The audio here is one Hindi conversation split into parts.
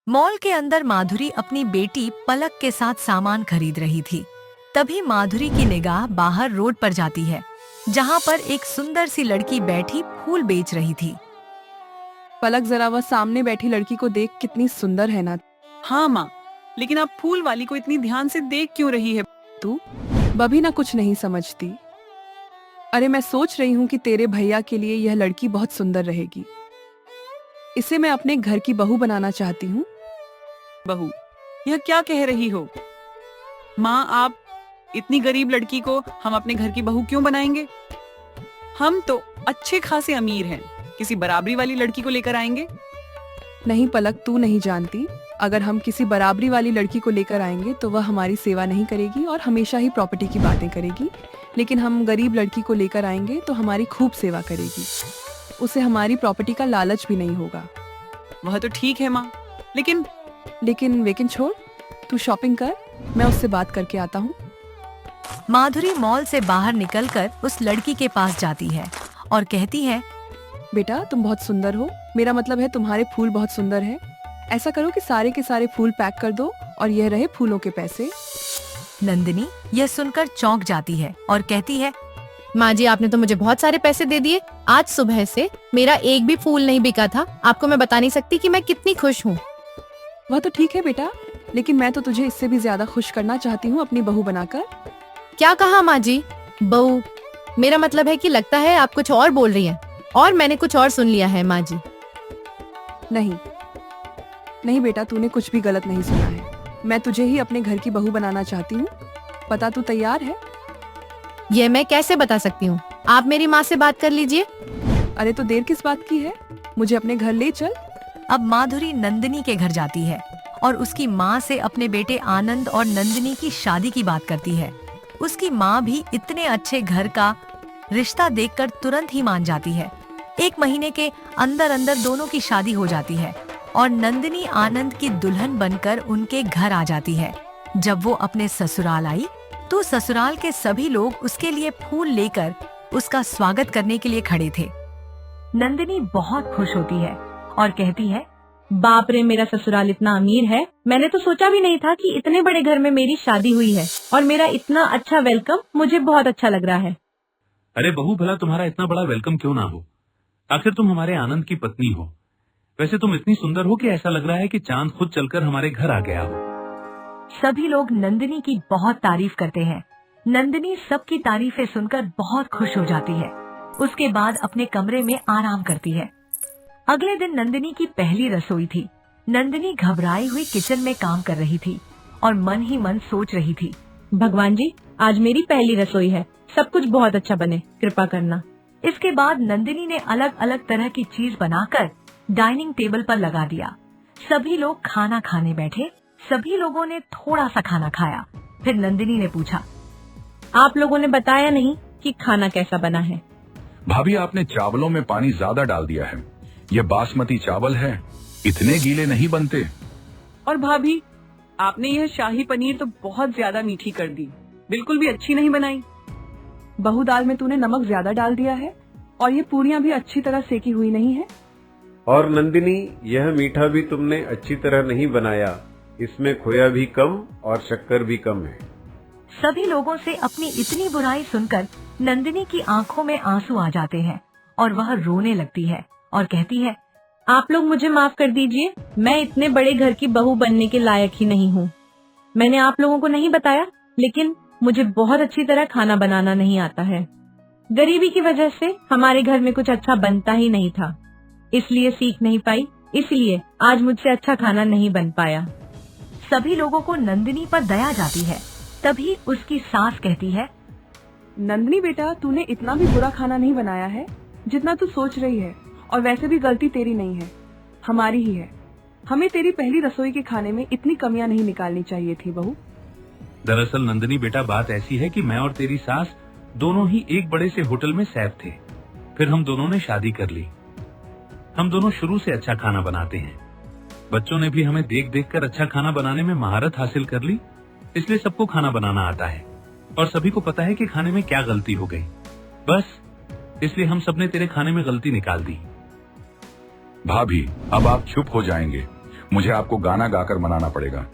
मॉल के अंदर माधुरी अपनी बेटी पलक के साथ सामान खरीद रही थी। तभी माधुरी की निगाह बाहर रोड पर जाती है, जहाँ पर एक सुंदर सी लड़की बैठी फूल बेच रही थी। पलक, जरा वह सामने बैठी लड़की को देख, कितनी सुंदर है ना। हाँ माँ, लेकिन आप फूल वाली को इतनी ध्यान से देख क्यों रही है? तू बभी ना कुछ नहीं समझती। अरे मैं सोच रही हूँ कि तेरे भैया के लिए यह लड़की बहुत सुंदर रहेगी। इसे मैं अपने घर की बहू बनाना चाहती हूँ। बहू, यह क्या कह रही हो? माँ, आप इतनी गरीब लड़की को हम अपने घर की बहू क्यों बनाएंगे? हम तो अच्छे खासे अमीर हैं, किसी बराबरी वाली लड़की को लेकर आएंगे। नहीं पलक, तू नहीं जानती। अगर हम किसी बराबरी वाली लड़की को लेकर आएंगे तो वह हमारी सेवा नहीं करेगी और हमेशा ही प्रॉपर्टी की बातें करेगी। लेकिन हम गरीब लड़की को लेकर आएंगे तो हमारी खूब सेवा करेगी। उसे हमारी प्रॉपर्टी का लालच भी नहीं होगा। वह तो ठीक है माँ, लेकिन छोड़, तू शॉपिंग कर, मैं उससे बात करके आता हूँ। माधुरी मॉल से बाहर निकलकर उस लड़की के पास जाती है और कहती है, बेटा तुम बहुत सुंदर हो। मेरा मतलब है तुम्हारे फूल बहुत सुंदर है। ऐसा करो कि सारे के सारे फूल पैक कर दो और यह रहे फूलों के पैसे। नंदिनी यह सुनकर चौंक जाती है और कहती है, माँ जी, आपने तो मुझे बहुत सारे पैसे दे दिए। आज सुबह से मेरा एक भी फूल नहीं बिका था। आपको मैं बता नहीं सकती कि मैं कितनी खुश हूँ। वह तो ठीक है बेटा, लेकिन मैं तो तुझे इससे भी ज्यादा खुश करना चाहती हूँ अपनी बहू बनाकर। क्या कहा माँ जी? बहू? मेरा मतलब है कि लगता है आप कुछ और बोल रही हैं और मैंने कुछ और सुन लिया है माँ जी। नहीं बेटा, तूने कुछ भी गलत नहीं सुना है। मैं तुझे ही अपने घर की बहू बनाना चाहती हूँ। पता तू तैयार है? ये मैं कैसे बता सकती हूँ? आप मेरी माँ से बात कर लीजिए। अरे तो देर किस बात की है, मुझे अपने घर ले चल। अब माधुरी नंदिनी के घर जाती है और उसकी माँ से अपने बेटे आनंद और नंदिनी की शादी की बात करती है। उसकी माँ भी इतने अच्छे घर का रिश्ता देखकर तुरंत ही मान जाती है। 1 महीने के अंदर अंदर दोनों की शादी हो जाती है और नंदिनी आनंद की दुल्हन बनकर उनके घर आ जाती है। जब वो अपने ससुराल आई तो ससुराल के सभी लोग उसके लिए फूल लेकर उसका स्वागत करने के लिए खड़े थे। नंदिनी बहुत खुश होती है और कहती है, बाप रे, मेरा ससुराल इतना अमीर है। मैंने तो सोचा भी नहीं था कि इतने बड़े घर में मेरी शादी हुई है और मेरा इतना अच्छा वेलकम मुझे बहुत अच्छा लग रहा है। अरे बहू, भला तुम्हारा इतना बड़ा वेलकम क्यों ना हो? आखिर तुम हमारे आनंद की पत्नी हो। वैसे तुम इतनी सुंदर हो कि ऐसा लग रहा है कि चांद खुद चलकर हमारे घर आ गया हो। सभी लोग नंदिनी की बहुत तारीफ करते हैं। नंदिनी सबकी तारीफें सुनकर बहुत खुश हो जाती है। उसके बाद अपने कमरे में आराम करती है। अगले दिन नंदिनी की पहली रसोई थी। नंदिनी घबराई हुई किचन में काम कर रही थी और मन ही मन सोच रही थी, भगवान जी, आज मेरी पहली रसोई है, सब कुछ बहुत अच्छा बने, कृपा करना। इसके बाद नंदिनी ने अलग अलग तरह की चीज बनाकर डाइनिंग टेबल पर लगा दिया। सभी लोग खाना खाने बैठे। सभी लोगों ने थोड़ा सा खाना खाया। फिर नंदिनी ने पूछा, आप लोगों ने बताया नहीं कि खाना कैसा बना है। भाभी, आपने चावलों में पानी ज्यादा डाल दिया है। ये बासमती चावल है, इतने गीले नहीं बनते। और भाभी, आपने यह शाही पनीर तो बहुत ज्यादा मीठी कर दी, बिल्कुल भी अच्छी नहीं बनाई। बहू, दाल में तूने नमक ज्यादा डाल दिया है और ये पूरियां भी अच्छी तरह सेकी हुई नहीं है। और नंदिनी, यह मीठा भी तुमने अच्छी तरह नहीं बनाया, इसमें खोया भी कम और शक्कर भी कम है। सभी लोगों से अपनी इतनी बुराई सुनकर नंदिनी की आंखों में आंसू आ जाते हैं और वह रोने लगती है और कहती है, आप लोग मुझे माफ कर दीजिए, मैं इतने बड़े घर की बहू बनने के लायक ही नहीं हूँ। मैंने आप लोगों को नहीं बताया, लेकिन मुझे बहुत अच्छी तरह खाना बनाना नहीं आता है। गरीबी की वजह से हमारे घर में कुछ अच्छा बनता ही नहीं था, इसलिए सीख नहीं पाई, इसलिए आज मुझसे अच्छा खाना नहीं बन पाया। सभी लोगों को नंदिनी पर दया जाती है। तभी उसकी सास कहती है, नंदिनी बेटा, तूने इतना भी बुरा खाना नहीं बनाया है जितना तू सोच रही है। और वैसे भी गलती तेरी नहीं है, हमारी ही है। हमें तेरी पहली रसोई के खाने में इतनी कमियां नहीं निकालनी चाहिए थी बहू। दरअसल नंदिनी बेटा, बात ऐसी है कि मैं और तेरी सास दोनों ही एक बड़े से होटल में सैफ थे। फिर हम दोनों ने शादी कर ली। हम दोनों शुरू से अच्छा खाना बनाते हैं। बच्चों ने भी हमें देख देख कर अच्छा खाना बनाने में महारत हासिल कर ली, इसलिए सबको खाना बनाना आता है और सभी को पता है कि खाने में क्या गलती हो गई। बस इसलिए हम सबने तेरे खाने में गलती निकाल दी। भाभी, अब आप चुप हो जाएंगे। मुझे आपको गाना गाकर मनाना पड़ेगा।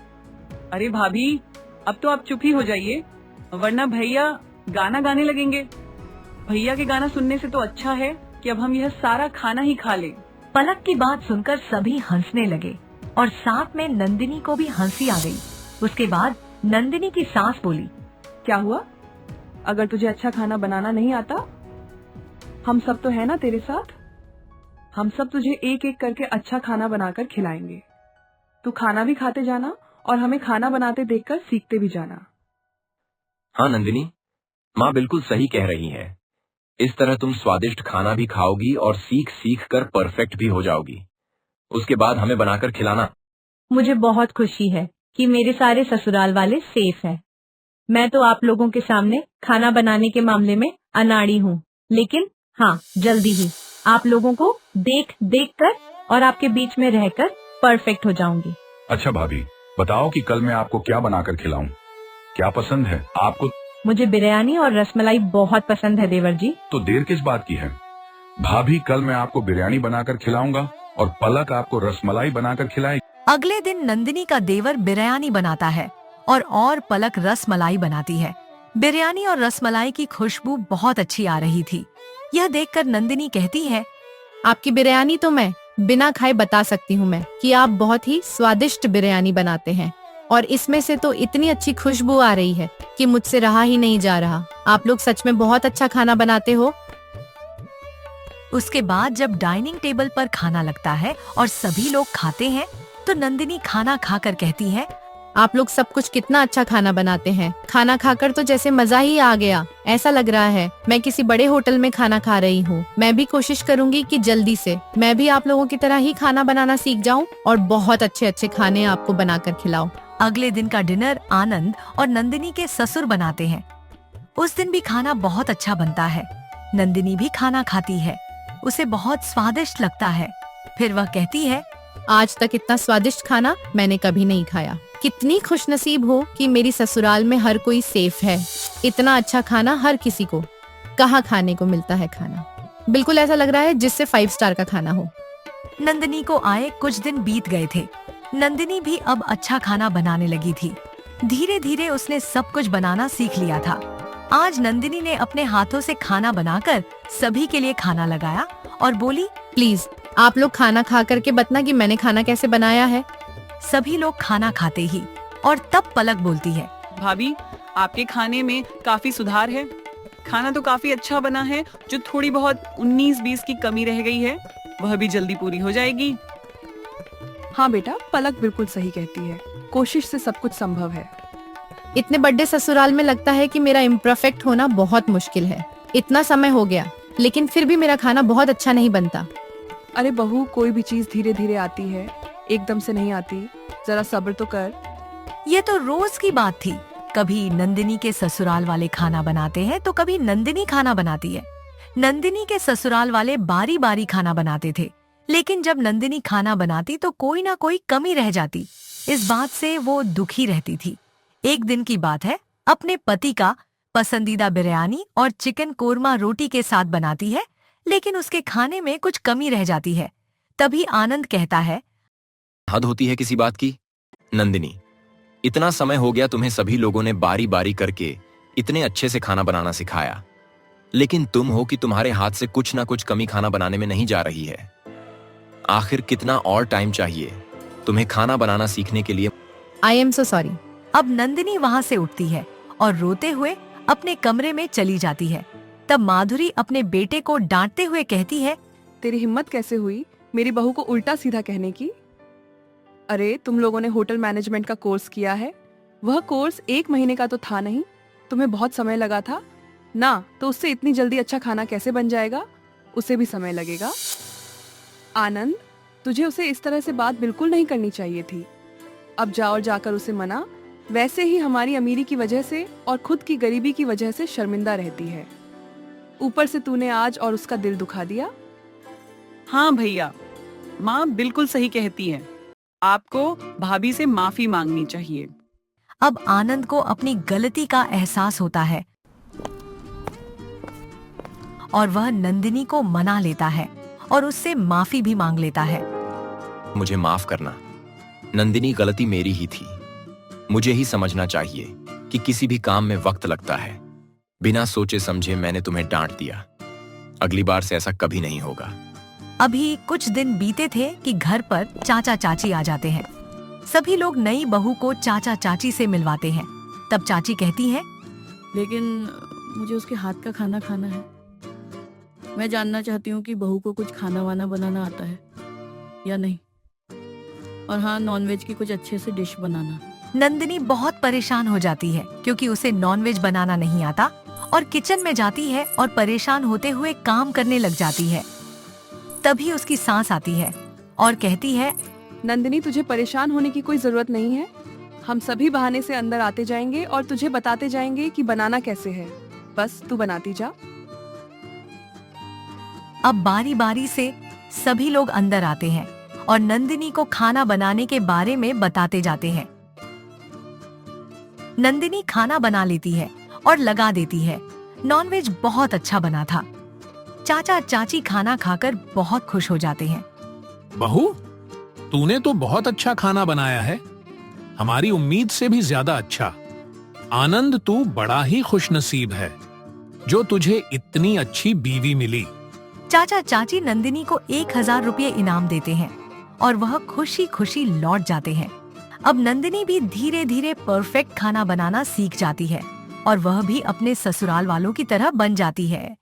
अरे भाभी, अब तो आप चुप ही हो जाइए, वरना भैया गाना गाने लगेंगे। भैया के गाना सुनने से तो अच्छा है कि अब हम यह सारा खाना ही खा लें। पलक की बात सुनकर सभी हंसने लगे और साथ में नंदिनी को भी हंसी आ गई। उसके बाद नंदिनी की सास बोली, क्या हुआ? अगर तुझे अच्छा खाना बनाना नहीं आता, हम सब तो है ना तेरे साथ। हम सब तुझे एक एक करके अच्छा खाना बनाकर खिलाएंगे। तू खाना भी खाते जाना और हमें खाना बनाते देखकर सीखते भी जाना। हाँ नंदिनी, माँ बिल्कुल सही कह रही है। इस तरह तुम स्वादिष्ट खाना भी खाओगी और सीख सीख कर परफेक्ट भी हो जाओगी। उसके बाद हमें बनाकर खिलाना। मुझे बहुत खुशी है कि मेरे सारे ससुराल वाले सेफ हैं। मैं तो आप लोगों के सामने खाना बनाने के मामले में अनाड़ी हूँ, लेकिन हाँ, जल्दी ही आप लोगों को देख देख कर और आपके बीच में रहकर परफेक्ट हो जाऊंगी। अच्छा भाभी, बताओ कि कल मैं आपको क्या बनाकर खिलाऊं? क्या पसंद है आपको? मुझे बिरयानी और रसमलाई बहुत पसंद है देवर जी। तो देर किस बात की है भाभी, कल मैं आपको बिरयानी बनाकर खिलाऊंगा और पलक आपको रसमलाई बनाकर खिलाएगी। अगले दिन नंदिनी का देवर बिरयानी बनाता है और पलक रसमलाई बनाती है। बिरयानी और रसमलाई की खुशबू बहुत अच्छी आ रही थी। यह देखकर नंदिनी कहती है, आपकी बिरयानी तो मैं बिना खाए बता सकती हूँ मैं कि आप बहुत ही स्वादिष्ट बिरयानी बनाते हैं, और इसमें से तो इतनी अच्छी खुशबू आ रही है कि मुझसे रहा ही नहीं जा रहा। आप लोग सच में बहुत अच्छा खाना बनाते हो। उसके बाद जब डाइनिंग टेबल पर खाना लगता है और सभी लोग खाते हैं तो नंदिनी खाना खाकर कहती है, आप लोग सब कुछ कितना अच्छा खाना बनाते हैं। खाना खाकर तो जैसे मजा ही आ गया। ऐसा लग रहा है मैं किसी बड़े होटल में खाना खा रही हूँ। मैं भी कोशिश करूंगी कि जल्दी से मैं भी आप लोगों की तरह ही खाना बनाना सीख जाऊँ और बहुत अच्छे अच्छे खाने आपको बनाकर खिलाऊं। अगले दिन का डिनर आनंद और नंदिनी के ससुर बनाते हैं। उस दिन भी खाना बहुत अच्छा बनता है। नंदिनी भी खाना खाती है, उसे बहुत स्वादिष्ट लगता है। फिर वह कहती है, आज तक इतना स्वादिष्ट खाना मैंने कभी नहीं खाया। कितनी खुशनसीब हो कि मेरी ससुराल में हर कोई सेफ है। इतना अच्छा खाना हर किसी को कहाँ खाने को मिलता है। खाना बिल्कुल ऐसा लग रहा है जिससे 5 स्टार का खाना हो। नंदिनी को आए कुछ दिन बीत गए थे। नंदिनी भी अब अच्छा खाना बनाने लगी थी। धीरे धीरे उसने सब कुछ बनाना सीख लिया था। आज नंदिनी ने अपने हाथों से खाना बनाकर सभी के लिए खाना लगाया और बोली, प्लीज आप लोग खाना खा करके बताना कि मैंने खाना कैसे बनाया है। सभी लोग खाना खाते ही और तब पलक बोलती है, भाभी, आपके खाने में काफी सुधार है। खाना तो काफी अच्छा बना है। जो थोड़ी बहुत 19-20 की कमी रह गई है वह भी जल्दी पूरी हो जाएगी। हाँ बेटा, पलक बिल्कुल सही कहती है। कोशिश से सब कुछ संभव है। इतने बड़े ससुराल में लगता है कि मेरा इम्परफेक्ट होना बहुत मुश्किल है। इतना समय हो गया लेकिन फिर भी मेरा खाना बहुत अच्छा नहीं बनता। अरे बहू, कोई भी चीज धीरे धीरे आती है, एकदम से नहीं आती। जरा सब्र तो कर। ये तो रोज की बात थी। कभी नंदिनी के ससुराल वाले खाना बनाते हैं तो कभी नंदिनी खाना बनाती है। नंदिनी के ससुराल वाले बारी बारी खाना बनाते थे, लेकिन जब नंदिनी खाना बनाती तो कोई ना कोई कमी रह जाती। इस बात से वो दुखी रहती थी। एक दिन की बात है, अपने पति का पसंदीदा बिरयानी और चिकन कोरमा रोटी के साथ बनाती है, लेकिन उसके खाने में कुछ कमी रह जाती है। तभी आनंद कहता है, हद होती है किसी बात की। नंदिनी, इतना समय हो गया तुम्हें सभी लोगों ने बारी बारी करके इतने अच्छे से खाना बनाना सिखाया, लेकिन तुम हो कि तुम्हारे हाथ से कुछ ना कुछ कमी खाना बनाने में नहीं जा रही है। आखिर कितना और टाइम चाहिए तुम्हें खाना बनाना सीखने के लिए? I am so sorry. अब नंदिनी वहाँ से उठती है और रोते हुए अपने कमरे में चली जाती है। तब माधुरी अपने बेटे को डांटते हुए कहती है, तेरी हिम्मत कैसे हुई मेरी बहू को उल्टा सीधा कहने की? अरे तुम लोगों ने होटल मैनेजमेंट का कोर्स किया है। वह कोर्स 1 महीने का तो था नहीं। तुम्हें बहुत समय लगा था ना, तो उससे इतनी जल्दी अच्छा खाना कैसे बन जाएगा? उसे भी समय लगेगा। आनंद, तुझे उसे इस तरह से बात बिल्कुल नहीं करनी चाहिए थी। अब जाओ और जाकर उसे मना। वैसे ही हमारी अमीरी की वजह से और खुद की गरीबी की वजह से शर्मिंदा रहती है। ऊपर से तूने आज और उसका दिल दुखा दिया। हाँ भैया, माँ बिल्कुल सही कहती है। आपको भाभी से माफी मांगनी चाहिए। अब आनंद को अपनी गलती का एहसास होता है और वह नंदिनी को मना लेता है और उससे माफी भी मांग लेता है। मुझे माफ करना। नंदिनी, गलती मेरी ही थी। मुझे ही समझना चाहिए कि किसी भी काम में वक्त लगता है। बिना सोचे समझे मैंने तुम्हें डांट दिया। अगली बार से ऐसा कभी नहीं होगा। अभी कुछ दिन बीते थे कि घर पर चाचा चाची आ जाते हैं। सभी लोग नई बहू को चाचा चाची से मिलवाते हैं। तब चाची कहती हैं, लेकिन मुझे उसके हाथ का खाना खाना है। मैं जानना चाहती हूँ कि बहू को कुछ खाना वाना बनाना आता है या नहीं। और हाँ, नॉनवेज की कुछ अच्छे से डिश बनाना। नंदिनी बहुत परेशान हो जाती है क्योंकि उसे नॉनवेज बनाना नहीं आता और किचन में जाती है और परेशान होते हुए काम करने लग जाती है। तभी उसकी सांस आती है और कहती है, नंदिनी, तुझे परेशान होने की कोई जरूरत नहीं है। हम सभी बहाने से अंदर आते जाएंगे और तुझे बताते जाएंगे कि बनाना कैसे है। बस तू बनाती जा। अब बारी बारी से सभी लोग अंदर आते हैं और नंदिनी को खाना बनाने के बारे में बताते जाते हैं। नंदिनी खाना बना लेती है और लगा देती है। नॉनवेज बहुत अच्छा बना था। चाचा चाची खाना खाकर बहुत खुश हो जाते हैं। बहू, तूने तो बहुत अच्छा खाना बनाया है, हमारी उम्मीद से भी ज्यादा अच्छा। आनंद, तू बड़ा ही खुशनसीब है जो तुझे इतनी अच्छी बीवी मिली। चाचा चाची नंदिनी को 1000 रुपये इनाम देते हैं और वह खुशी खुशी लौट जाते हैं। अब नंदिनी भी धीरे धीरे परफेक्ट खाना बनाना सीख जाती है और वह भी अपने ससुराल वालों की तरह बन जाती है।